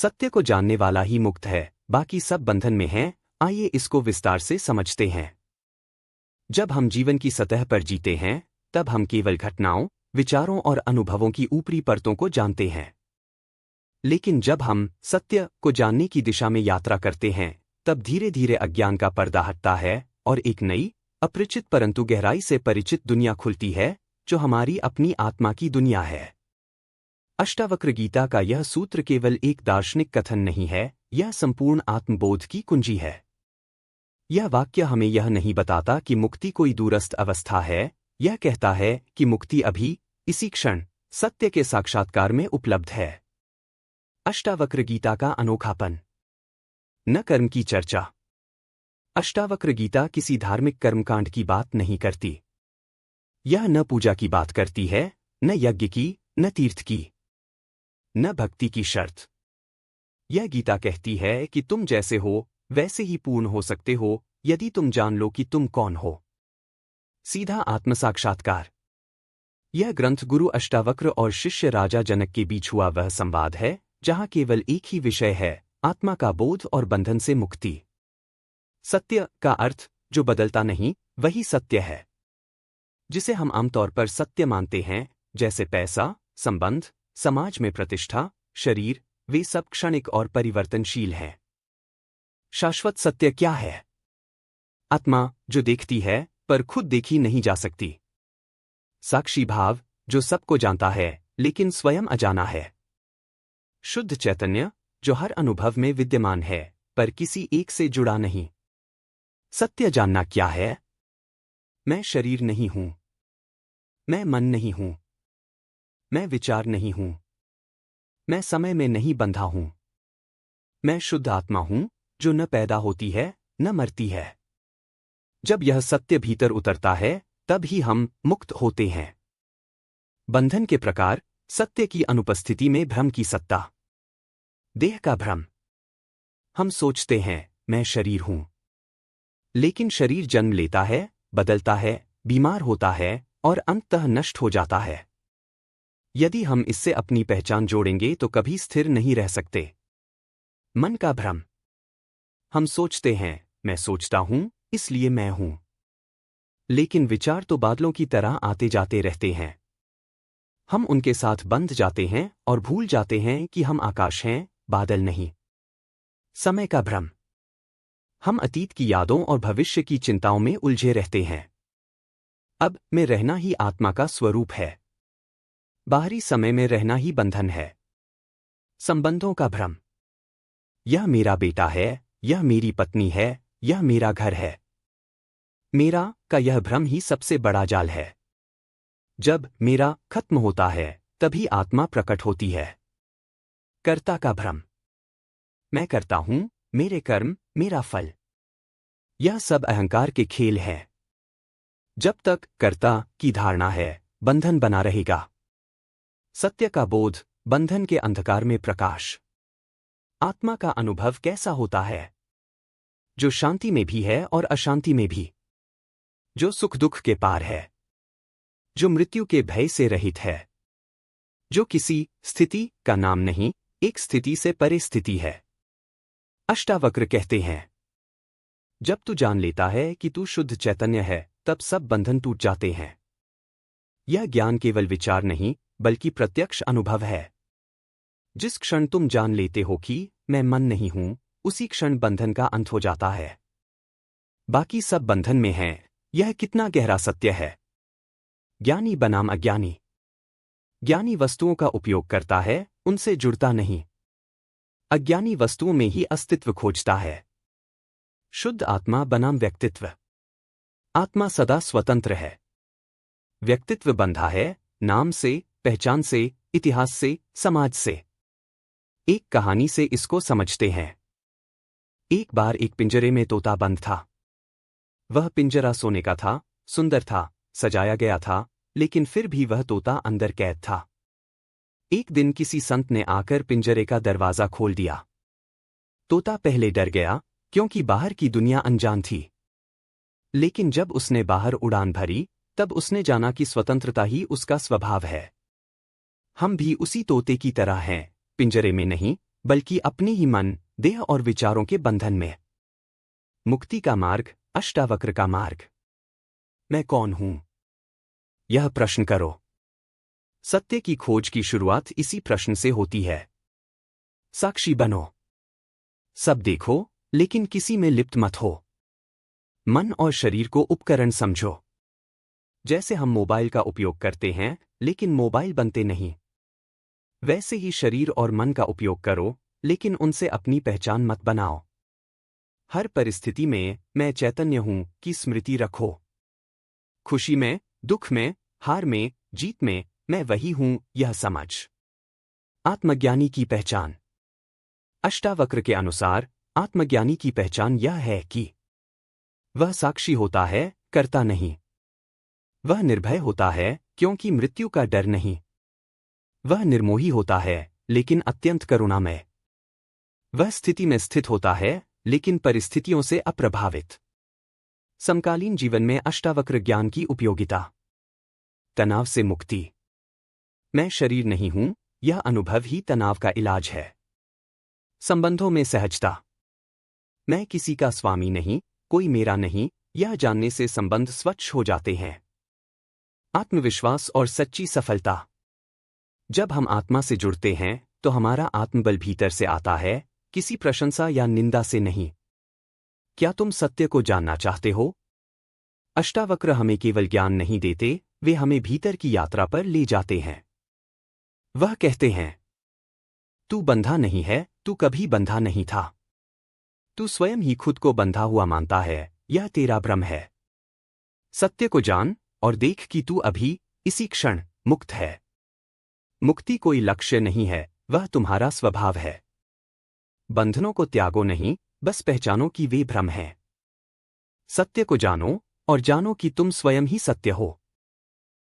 सत्य को जानने वाला ही मुक्त है, बाकी सब बंधन में हैं। आइए इसको विस्तार से समझते हैं। जब हम जीवन की सतह पर जीते हैं, तब हम केवल घटनाओं, विचारों और अनुभवों की ऊपरी परतों को जानते हैं। लेकिन जब हम सत्य को जानने की दिशा में यात्रा करते हैं, तब धीरे धीरे अज्ञान का पर्दा हटता है और एक नई, अपरिचित परंतु गहराई से परिचित दुनिया खुलती है, जो हमारी अपनी आत्मा की दुनिया है। अष्टावक्र गीता का यह सूत्र केवल एक दार्शनिक कथन नहीं है, यह संपूर्ण आत्मबोध की कुंजी है। यह वाक्य हमें यह नहीं बताता कि मुक्ति कोई दूरस्थ अवस्था है, यह कहता है कि मुक्ति अभी, इसी क्षण, सत्य के साक्षात्कार में उपलब्ध है। अष्टावक्र गीता का अनोखापन। न कर्म की चर्चा। अष्टावक्र गीता किसी धार्मिक कर्मकांड की बात नहीं करती। यह न पूजा की बात करती है, न यज्ञ की, न तीर्थ की, न भक्ति की शर्त। यह गीता कहती है कि तुम जैसे हो वैसे ही पूर्ण हो सकते हो, यदि तुम जान लो कि तुम कौन हो। सीधा आत्मसाक्षात्कार। यह ग्रंथ गुरु अष्टावक्र और शिष्य राजा जनक के बीच हुआ वह संवाद है, जहां केवल एक ही विषय है, आत्मा का बोध और बंधन से मुक्ति। सत्य का अर्थ, जो बदलता नहीं, वही सत्य है। जिसे हम आमतौर पर सत्य मानते हैं, जैसे पैसा, संबंध, समाज में प्रतिष्ठा, शरीर, वे सब क्षणिक और परिवर्तनशील हैं। शाश्वत सत्य क्या है? आत्मा, जो देखती है पर खुद देखी नहीं जा सकती। साक्षी भाव, जो सबको जानता है लेकिन स्वयं अजाना है। शुद्ध चैतन्य, जो हर अनुभव में विद्यमान है पर किसी एक से जुड़ा नहीं। सत्य जानना क्या है? मैं शरीर नहीं हूं। मैं मन नहीं हूं। मैं विचार नहीं हूं। मैं समय में नहीं बंधा हूं। मैं शुद्ध आत्मा हूं, जो न पैदा होती है, न मरती है। जब यह सत्य भीतर उतरता है, तब ही हम मुक्त होते हैं। बंधन के प्रकार। सत्य की अनुपस्थिति में भ्रम की सत्ता। देह का भ्रम। हम सोचते हैं, मैं शरीर हूं। लेकिन शरीर जन्म लेता है, बदलता है, बीमार होता है और अंततः नष्ट हो जाता है। यदि हम इससे अपनी पहचान जोड़ेंगे तो कभी स्थिर नहीं रह सकते। मन का भ्रम। हम सोचते हैं, मैं सोचता हूं, इसलिए मैं हूं। लेकिन विचार तो बादलों की तरह आते जाते रहते हैं। हम उनके साथ बंध जाते हैं और भूल जाते हैं कि हम आकाश हैं, बादल नहीं। समय का भ्रम। हम अतीत की यादों और भविष्य की चिंताओं में उलझे रहते हैं। अब में रहना ही आत्मा का स्वरूप है। बाहरी समय में रहना ही बंधन है। संबंधों का भ्रम। यह मेरा बेटा है, यह मेरी पत्नी है, यह मेरा घर है। मेरा का यह भ्रम ही सबसे बड़ा जाल है। जब मेरा खत्म होता है, तभी आत्मा प्रकट होती है। कर्ता का भ्रम। मैं करता हूं, मेरे कर्म, मेरा फल। यह सब अहंकार के खेल हैं। जब तक कर्ता की धारणा है, बंधन बना रहेगा। सत्य का बोध, बंधन के अंधकार में प्रकाश। आत्मा का अनुभव कैसा होता है? जो शांति में भी है और अशांति में भी। जो सुख दुख के पार है। जो मृत्यु के भय से रहित है। जो किसी स्थिति का नाम नहीं, एक स्थिति से परे स्थिति है। अष्टावक्र कहते हैं, जब तू जान लेता है कि तू शुद्ध चैतन्य है, तब सब बंधन टूट जाते हैं। यह ज्ञान केवल विचार नहीं, बल्कि प्रत्यक्ष अनुभव है। जिस क्षण तुम जान लेते हो कि मैं मन नहीं हूं, उसी क्षण बंधन का अंत हो जाता है। बाकी सब बंधन में हैं। यह कितना गहरा सत्य है। ज्ञानी बनाम अज्ञानी। ज्ञानी वस्तुओं का उपयोग करता है, उनसे जुड़ता नहीं। अज्ञानी वस्तुओं में ही अस्तित्व खोजता है। शुद्ध आत्मा बनाम व्यक्तित्व। आत्मा सदा स्वतंत्र है। व्यक्तित्व बंधा है, नाम से, पहचान से, इतिहास से, समाज से। एक कहानी से इसको समझते हैं। एक बार एक पिंजरे में तोता बंद था। वह पिंजरा सोने का था, सुंदर था, सजाया गया था, लेकिन फिर भी वह तोता अंदर कैद था। एक दिन किसी संत ने आकर पिंजरे का दरवाजा खोल दिया। तोता पहले डर गया, क्योंकि बाहर की दुनिया अनजान थी। लेकिन जब उसने बाहर उड़ान भरी, तब उसने जाना कि स्वतंत्रता ही उसका स्वभाव है। हम भी उसी तोते की तरह हैं, पिंजरे में नहीं, बल्कि अपने ही मन, देह और विचारों के बंधन में। मुक्ति का मार्ग, अष्टावक्र का मार्ग। मैं कौन हूं? यह प्रश्न करो। सत्य की खोज की शुरुआत इसी प्रश्न से होती है। साक्षी बनो। सब देखो, लेकिन किसी में लिप्त मत हो। मन और शरीर को उपकरण समझो। जैसे हम मोबाइल का उपयोग करते हैं, लेकिन मोबाइल बनते नहीं, वैसे ही शरीर और मन का उपयोग करो, लेकिन उनसे अपनी पहचान मत बनाओ। हर परिस्थिति में मैं चैतन्य हूं की स्मृति रखो। खुशी में, दुख में, हार में, जीत में, मैं वही हूं, यह समझ। आत्मज्ञानी की पहचान। अष्टावक्र के अनुसार आत्मज्ञानी की पहचान यह है कि वह साक्षी होता है, करता नहीं। वह निर्भय होता है, क्योंकि मृत्यु का डर नहीं। वह निर्मोही होता है, लेकिन अत्यंत करुणामय। वह स्थिति में स्थित होता है, लेकिन परिस्थितियों से अप्रभावित। समकालीन जीवन में अष्टावक्र ज्ञान की उपयोगिता। तनाव से मुक्ति। मैं शरीर नहीं हूं, यह अनुभव ही तनाव का इलाज है। संबंधों में सहजता। मैं किसी का स्वामी नहीं, कोई मेरा नहीं, यह जानने से संबंध स्वच्छ हो जाते हैं। आत्मविश्वास और सच्ची सफलता। जब हम आत्मा से जुड़ते हैं, तो हमारा आत्मबल भीतर से आता है, किसी प्रशंसा या निंदा से नहीं। क्या तुम सत्य को जानना चाहते हो? अष्टावक्र हमें केवल ज्ञान नहीं देते, वे हमें भीतर की यात्रा पर ले जाते हैं। वह कहते हैं, तू बंधा नहीं है, तू कभी बंधा नहीं था। तू स्वयं ही खुद को बंधा हुआ मानता है, यह तेरा भ्रम है। सत्य को जान और देख कि तू अभी, इसी क्षण, मुक्त है। मुक्ति कोई लक्ष्य नहीं है, वह तुम्हारा स्वभाव है। बंधनों को त्यागो नहीं, बस पहचानो कि वे भ्रम हैं। सत्य को जानो, और जानो कि तुम स्वयं ही सत्य हो।